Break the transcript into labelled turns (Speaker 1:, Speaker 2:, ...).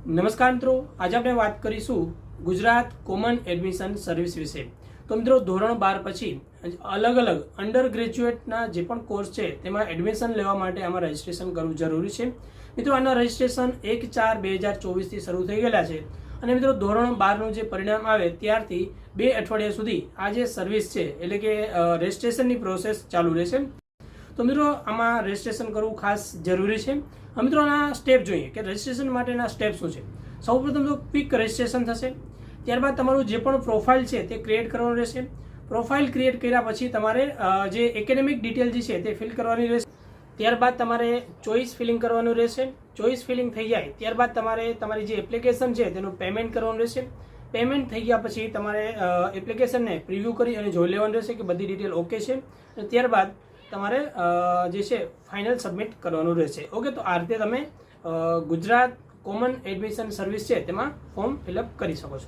Speaker 1: નમસ્કાર મિત્રો, આજે આપણે વાત કરીશું ગુજરાત કોમન એડમિશન સર્વિસ વિશે. તો મિત્રો, ધોરણ 12 પછી અલગ અલગ અંડર ગ્રેજ્યુએટના જે પણ કોર્સ છે તેમાં એડમિશન લેવા માટે આમાં રજીસ્ટ્રેશન કરવું જરૂરી છે. મિત્રો, આના રજીસ્ટ્રેશન 1/4/2024 થી શરૂ થઈ ગયેલા છે અને મિત્રો ધોરણ 12નું જે પરિણામ આવે ત્યારથી 2 અઠવાડિયા સુધી આ જે સર્વિસ છે એટલે કે રજીસ્ટ્રેશનની પ્રોસેસ ચાલુ રહેશે. તો મિત્રો, આમાં રજીસ્ટ્રેશન કરવું ખાસ જરૂરી છે. મિત્રો, આના સ્ટેપ જોઈએ કે રજીસ્ટ્રેશન માટેના સ્ટેપ શું છે. સૌપ્રથમ તો ક્વિક રજીસ્ટ્રેશન થશે. ત્યારબાદ તમારું જે પણ પ્રોફાઇલ છે તે ક્રિએટ કરવાનું રહેશે. પ્રોફાઇલ ક્રિએટ કર્યા પછી તમારે જે એકેડેમિક ડિટેલ જે છે તે ફિલ કરવાની રહેશે. ત્યારબાદ તમારે ચોઇસ ફિલિંગ કરવાનું રહેશે. ચોઇસ ફિલિંગ થઈ જાય ત્યારબાદ તમારે તમારી જે એપ્લિકેશન છે તેનું પેમેન્ટ કરવાનું રહેશે. પેમેન્ટ થઈ ગયા પછી તમારે એપ્લિકેશનને પ્રિવ્યૂ કરી અને જોઈ લેવાનું રહેશે કે બધી ડિટેલ ઓકે છે. અને ત્યારબાદ તમારે જે છે ફાઇનલ સબમિટ કરવાનું રહેશે. ઓકે, તો આ રીતે તમે ગુજરાત કોમન એડમિશન સર્વિસ છે તેમાં ફોર્મ ફિલઅપ કરી શકો છો.